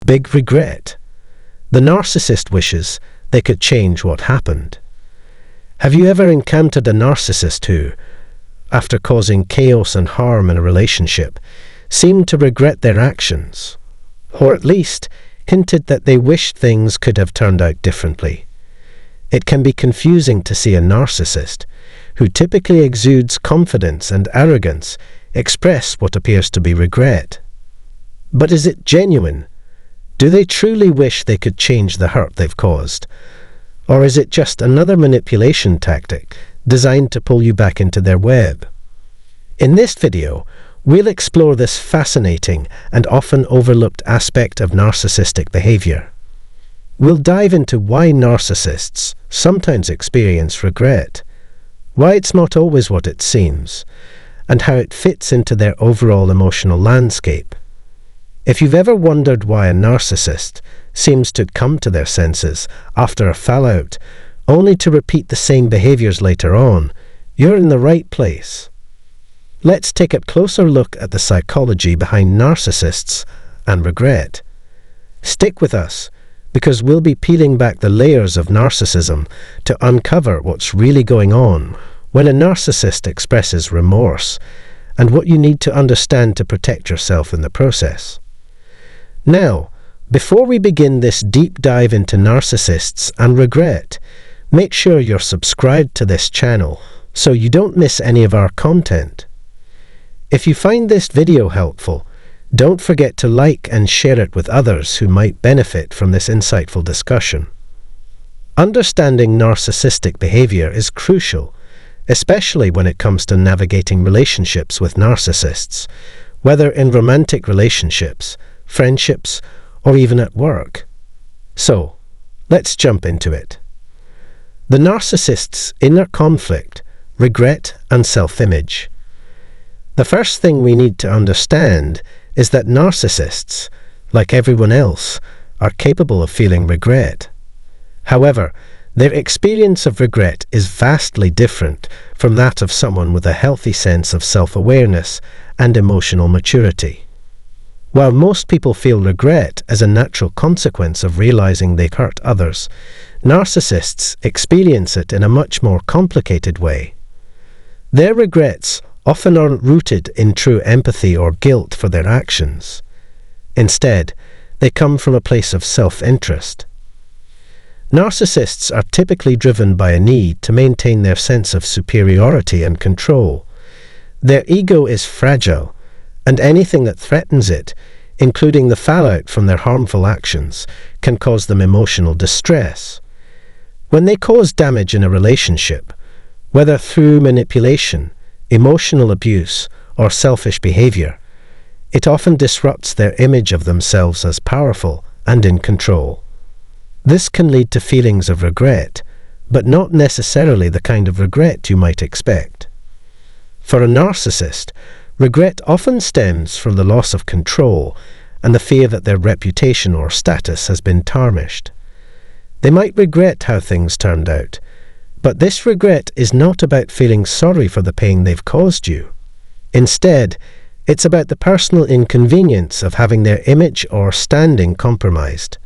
Big regret. The narcissist wishes they could change what happened. Have you ever encountered a narcissist who, after causing chaos and harm in a relationship, seemed to regret their actions, or at least hinted that they wished things could have turned out differently? It can be confusing to see a narcissist, who typically exudes confidence and arrogance, express what appears to be regret. But is it genuine? Do they truly wish they could change the hurt they've caused? Or is it just another manipulation tactic designed to pull you back into their web? In this video, we'll explore this fascinating and often overlooked aspect of narcissistic behavior. We'll dive into why narcissists sometimes experience regret, why it's not always what it seems, and how it fits into their overall emotional landscape. If you've ever wondered why a narcissist seems to come to their senses after a fallout, only to repeat the same behaviors later on, you're in the right place. Let's take a closer look at the psychology behind narcissists and regret. Stick with us, because we'll be peeling back the layers of narcissism to uncover what's really going on when a narcissist expresses remorse, and what you need to understand to protect yourself in the process. Now, before we begin this deep dive into narcissists and regret, make sure you're subscribed to this channel so you don't miss any of our content. If you find this video helpful, don't forget to like and share it with others who might benefit from this insightful discussion. Understanding narcissistic behavior is crucial, especially when it comes to navigating relationships with narcissists, whether in romantic relationships, friendships, or even at work. So, let's jump into it. The narcissist's inner conflict, regret, and self-image. The first thing we need to understand is that narcissists, like everyone else, are capable of feeling regret. However, their experience of regret is vastly different from that of someone with a healthy sense of self-awareness and emotional maturity. While most people feel regret as a natural consequence of realizing they hurt others, narcissists experience it in a much more complicated way. Their regrets often aren't rooted in true empathy or guilt for their actions. Instead, they come from a place of self-interest. Narcissists are typically driven by a need to maintain their sense of superiority and control. Their ego is fragile, and anything that threatens it, including the fallout from their harmful actions, can cause them emotional distress. When they cause damage in a relationship, whether through manipulation, emotional abuse, or selfish behavior, it often disrupts their image of themselves as powerful and in control. This can lead to feelings of regret, but not necessarily the kind of regret you might expect. For a narcissist, regret often stems from the loss of control and the fear that their reputation or status has been tarnished. They might regret how things turned out, but this regret is not about feeling sorry for the pain they've caused you. Instead, it's about the personal inconvenience of having their image or standing compromised.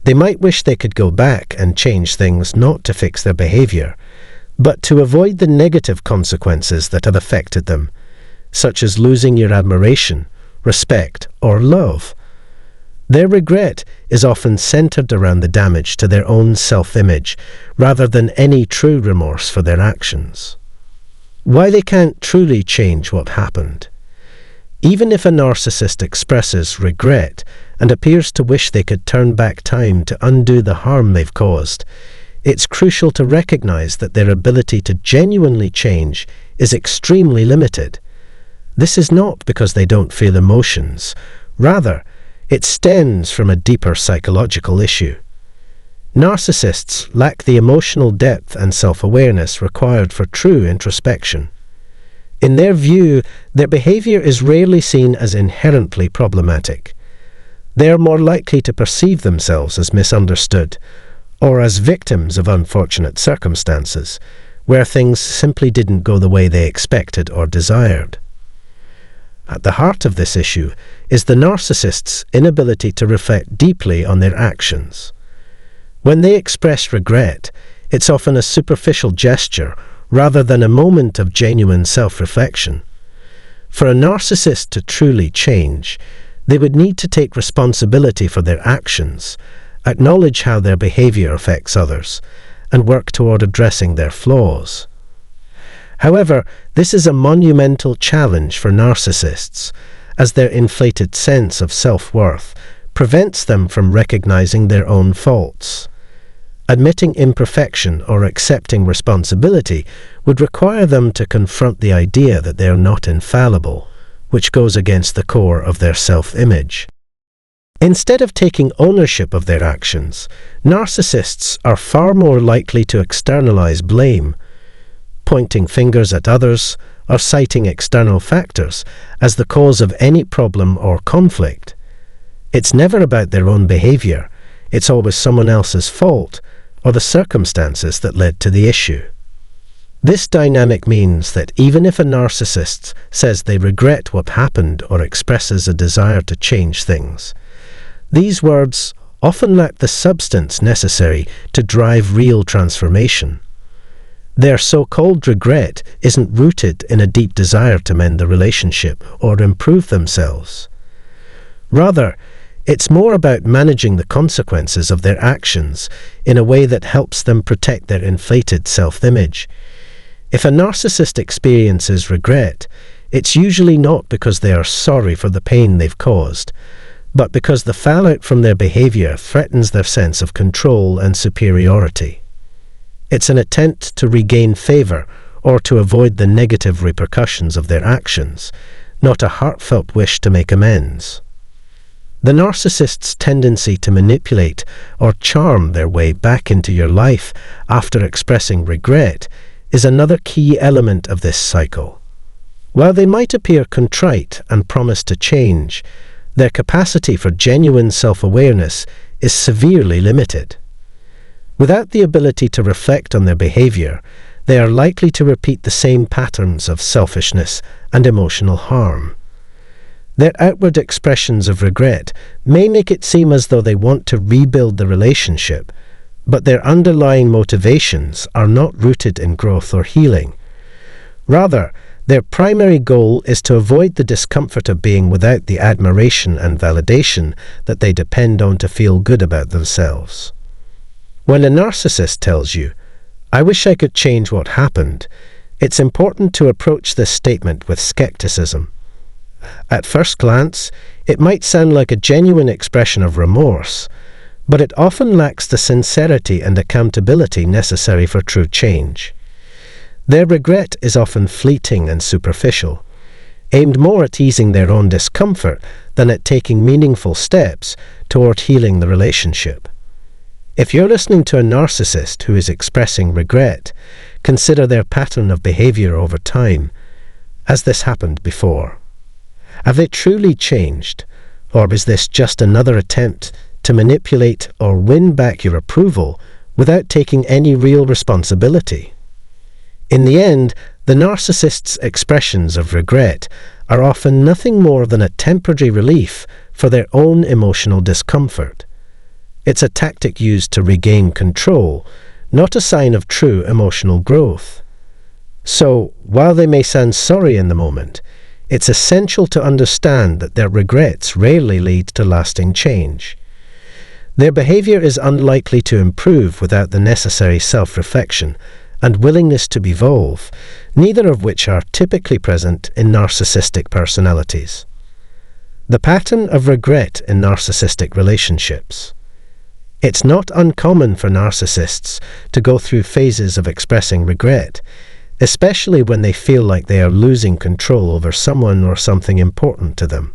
They might wish they could go back and change things, not to fix their behavior, but to avoid the negative consequences that have affected them, such as losing your admiration, respect, or love. Their regret is often centered around the damage to their own self-image, rather than any true remorse for their actions. Why they can't truly change what happened. Even if a narcissist expresses regret and appears to wish they could turn back time to undo the harm they've caused, it's crucial to recognize that their ability to genuinely change is extremely limited. This is not because they don't feel emotions. Rather, it stems from a deeper psychological issue. Narcissists lack the emotional depth and self-awareness required for true introspection. In their view, their behavior is rarely seen as inherently problematic. They are more likely to perceive themselves as misunderstood, or as victims of unfortunate circumstances, where things simply didn't go the way they expected or desired. At the heart of this issue is the narcissist's inability to reflect deeply on their actions. When they express regret, it's often a superficial gesture rather than a moment of genuine self-reflection. For a narcissist to truly change, they would need to take responsibility for their actions, acknowledge how their behavior affects others, and work toward addressing their flaws. However, this is a monumental challenge for narcissists, as their inflated sense of self-worth prevents them from recognizing their own faults. Admitting imperfection or accepting responsibility would require them to confront the idea that they are not infallible, which goes against the core of their self-image. Instead of taking ownership of their actions, narcissists are far more likely to externalize blame, pointing fingers at others or citing external factors as the cause of any problem or conflict. It's never about their own behavior, it's always someone else's fault or the circumstances that led to the issue. This dynamic means that even if a narcissist says they regret what happened or expresses a desire to change things, these words often lack the substance necessary to drive real transformation. Their so-called regret isn't rooted in a deep desire to mend the relationship or improve themselves. Rather, it's more about managing the consequences of their actions in a way that helps them protect their inflated self-image. If a narcissist experiences regret, it's usually not because they are sorry for the pain they've caused, but because the fallout from their behavior threatens their sense of control and superiority. It's an attempt to regain favor or to avoid the negative repercussions of their actions, not a heartfelt wish to make amends. The narcissist's tendency to manipulate or charm their way back into your life after expressing regret is another key element of this cycle. While they might appear contrite and promise to change, their capacity for genuine self-awareness is severely limited. Without the ability to reflect on their behavior, they are likely to repeat the same patterns of selfishness and emotional harm. Their outward expressions of regret may make it seem as though they want to rebuild the relationship, but their underlying motivations are not rooted in growth or healing. Rather, their primary goal is to avoid the discomfort of being without the admiration and validation that they depend on to feel good about themselves. When a narcissist tells you, "I wish I could change what happened," it's important to approach this statement with skepticism. At first glance, it might sound like a genuine expression of remorse, but it often lacks the sincerity and accountability necessary for true change. Their regret is often fleeting and superficial, aimed more at easing their own discomfort than at taking meaningful steps toward healing the relationship. If you're listening to a narcissist who is expressing regret, consider their pattern of behavior over time. Has this happened before? Have they truly changed, or is this just another attempt to manipulate or win back your approval without taking any real responsibility? In the end, the narcissist's expressions of regret are often nothing more than a temporary relief for their own emotional discomfort. It's a tactic used to regain control, not a sign of true emotional growth. So, while they may sound sorry in the moment, it's essential to understand that their regrets rarely lead to lasting change. Their behavior is unlikely to improve without the necessary self-reflection and willingness to evolve, neither of which are typically present in narcissistic personalities. The pattern of regret in narcissistic relationships. It's not uncommon for narcissists to go through phases of expressing regret, especially when they feel like they are losing control over someone or something important to them.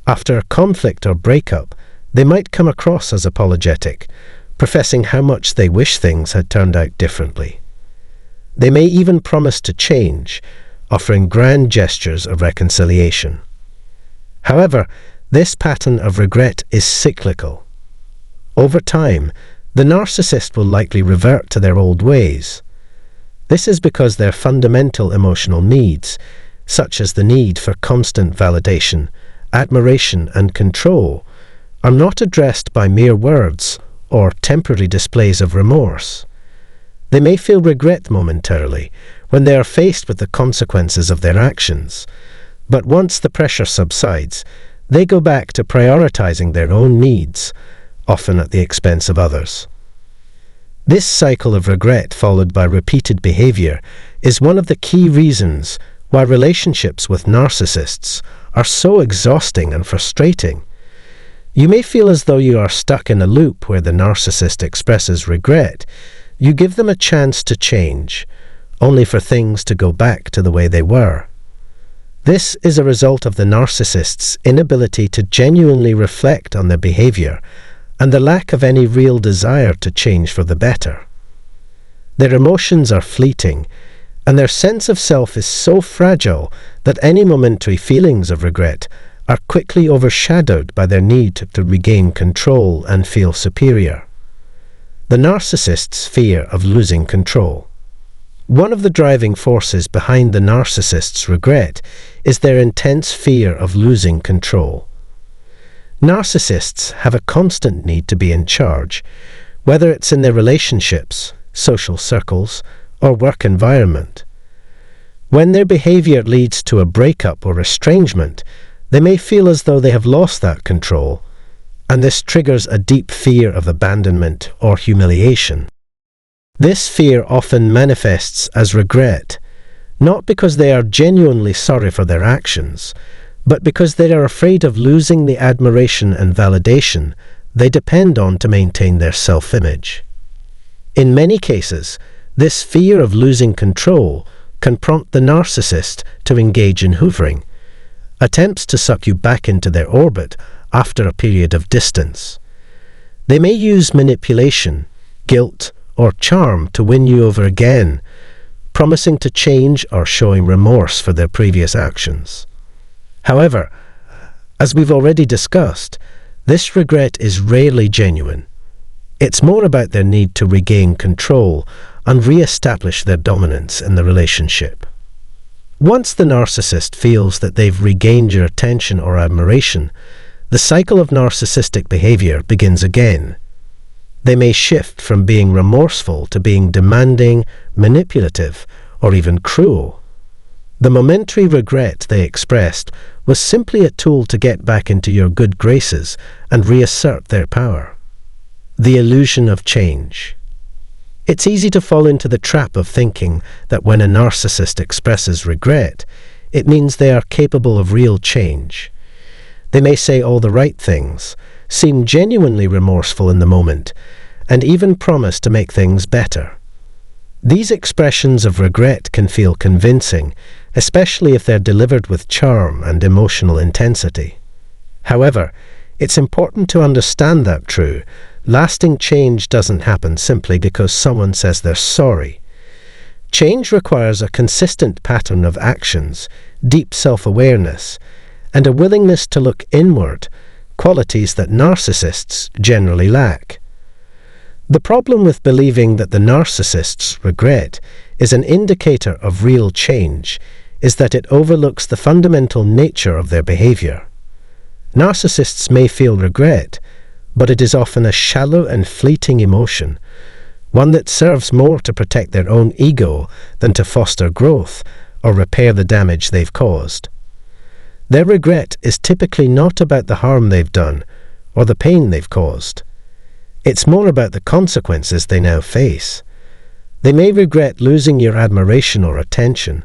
After a conflict or breakup, they might come across as apologetic, professing how much they wish things had turned out differently. They may even promise to change, offering grand gestures of reconciliation. However, this pattern of regret is cyclical. Over time, the narcissist will likely revert to their old ways. This is because their fundamental emotional needs, such as the need for constant validation, admiration, and control, are not addressed by mere words or temporary displays of remorse. They may feel regret momentarily when they are faced with the consequences of their actions, but once the pressure subsides, they go back to prioritizing their own needs, often at the expense of others. This cycle of regret followed by repeated behavior is one of the key reasons why relationships with narcissists are so exhausting and frustrating. You may feel as though you are stuck in a loop where the narcissist expresses regret. You give them a chance to change, only for things to go back to the way they were. This is a result of the narcissist's inability to genuinely reflect on their behavior and the lack of any real desire to change for the better. Their emotions are fleeting, and their sense of self is so fragile that any momentary feelings of regret are quickly overshadowed by their need to regain control and feel superior. The narcissist's fear of losing control. One of the driving forces behind the narcissist's regret is their intense fear of losing control. Narcissists have a constant need to be in charge, whether it's in their relationships, social circles, or work environment. When their behavior leads to a breakup or estrangement, they may feel as though they have lost that control, and this triggers a deep fear of abandonment or humiliation. This fear often manifests as regret, not because they are genuinely sorry for their actions, but because they are afraid of losing the admiration and validation they depend on to maintain their self-image. In many cases, this fear of losing control can prompt the narcissist to engage in hoovering, attempts to suck you back into their orbit after a period of distance. They may use manipulation, guilt, or charm to win you over again, promising to change or showing remorse for their previous actions. However, as we've already discussed, this regret is rarely genuine. It's more about their need to regain control and re-establish their dominance in the relationship. Once the narcissist feels that they've regained your attention or admiration, the cycle of narcissistic behavior begins again. They may shift from being remorseful to being demanding, manipulative, or even cruel. The momentary regret they expressed was simply a tool to get back into your good graces and reassert their power. The illusion of change. It's easy to fall into the trap of thinking that when a narcissist expresses regret, it means they are capable of real change. They may say all the right things, seem genuinely remorseful in the moment, and even promise to make things better. These expressions of regret can feel convincing, especially if they're delivered with charm and emotional intensity. However, it's important to understand that lasting change doesn't happen simply because someone says they're sorry. Change requires a consistent pattern of actions, deep self-awareness, and a willingness to look inward, qualities that narcissists generally lack. The problem with believing that the narcissist's regret is an indicator of real change is that it overlooks the fundamental nature of their behavior. Narcissists may feel regret, but it is often a shallow and fleeting emotion, one that serves more to protect their own ego than to foster growth or repair the damage they've caused. Their regret is typically not about the harm they've done or the pain they've caused. It's more about the consequences they now face. They may regret losing your admiration or attention,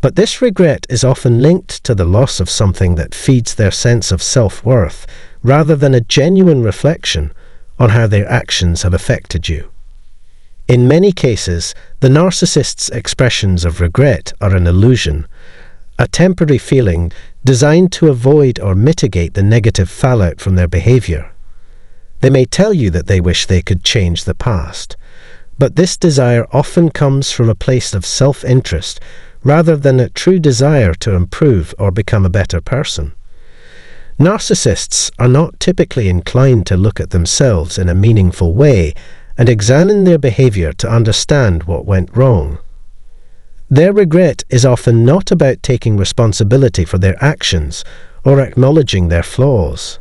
but this regret is often linked to the loss of something that feeds their sense of self-worth rather than a genuine reflection on how their actions have affected you. In many cases, the narcissist's expressions of regret are an illusion, a temporary feeling designed to avoid or mitigate the negative fallout from their behavior. They may tell you that they wish they could change the past, but this desire often comes from a place of self-interest rather than a true desire to improve or become a better person. Narcissists are not typically inclined to look at themselves in a meaningful way and examine their behavior to understand what went wrong. Their regret is often not about taking responsibility for their actions or acknowledging their flaws.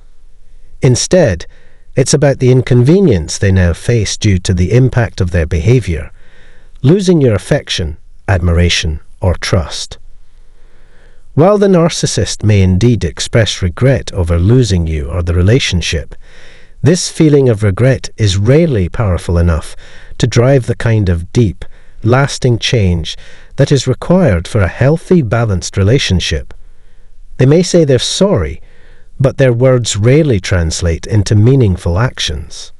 Instead, it's about the inconvenience they now face due to the impact of their behavior, losing your affection, admiration, or trust. While the narcissist may indeed express regret over losing you or the relationship, this feeling of regret is rarely powerful enough to drive the kind of deep, lasting change that is required for a healthy, balanced relationship. They may say they're sorry, but their words rarely translate into meaningful actions.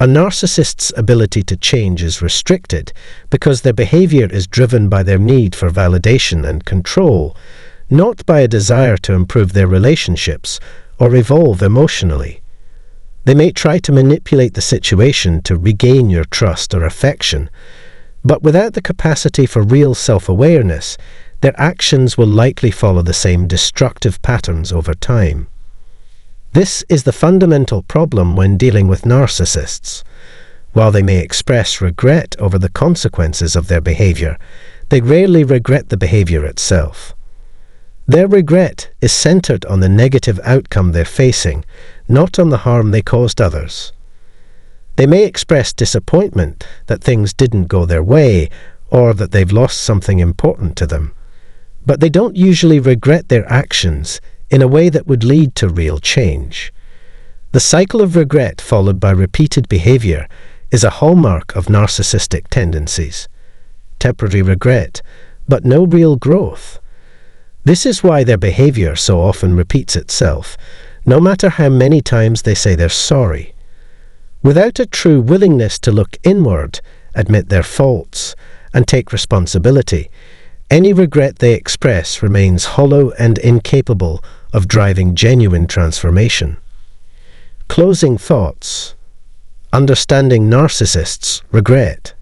A narcissist's ability to change is restricted because their behavior is driven by their need for validation and control, not by a desire to improve their relationships or evolve emotionally. They may try to manipulate the situation to regain your trust or affection, but without the capacity for real self-awareness, their actions will likely follow the same destructive patterns over time. This is the fundamental problem when dealing with narcissists. While they may express regret over the consequences of their behavior, they rarely regret the behavior itself. Their regret is centered on the negative outcome they're facing, not on the harm they caused others. They may express disappointment that things didn't go their way or that they've lost something important to them, but they don't usually regret their actions in a way that would lead to real change. The cycle of regret followed by repeated behavior is a hallmark of narcissistic tendencies. Temporary regret, but no real growth. This is why their behavior so often repeats itself, no matter how many times they say they're sorry. Without a true willingness to look inward, admit their faults, and take responsibility, any regret they express remains hollow and incapable of driving genuine transformation. Closing thoughts. Understanding narcissists' regret.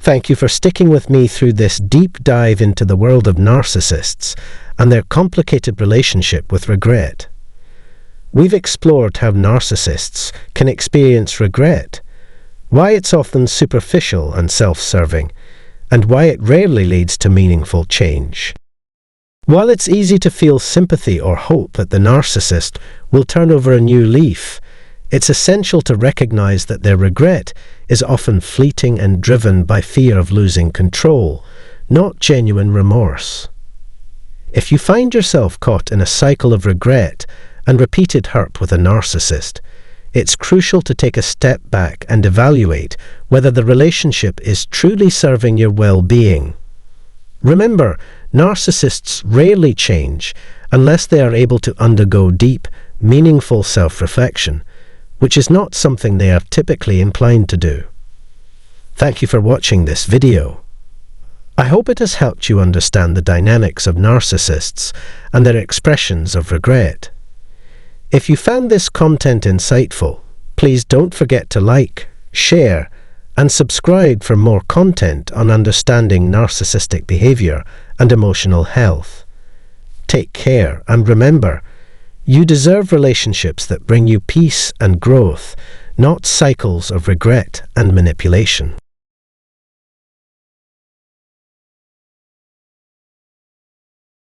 Thank you for sticking with me through this deep dive into the world of narcissists and their complicated relationship with regret. We've explored how narcissists can experience regret, why it's often superficial and self-serving, and why it rarely leads to meaningful change. While it's easy to feel sympathy or hope that the narcissist will turn over a new leaf, it's essential to recognize that their regret is often fleeting and driven by fear of losing control, not genuine remorse. If you find yourself caught in a cycle of regret and repeated hurt with a narcissist, it's crucial to take a step back and evaluate whether the relationship is truly serving your well-being. Remember, narcissists rarely change unless they are able to undergo deep, meaningful self-reflection, which is not something they are typically inclined to do. Thank you for watching this video. I hope it has helped you understand the dynamics of narcissists and their expressions of regret. If you found this content insightful, please don't forget to like, share, and subscribe for more content on understanding narcissistic behavior and emotional health. Take care, and remember, you deserve relationships that bring you peace and growth, not cycles of regret and manipulation.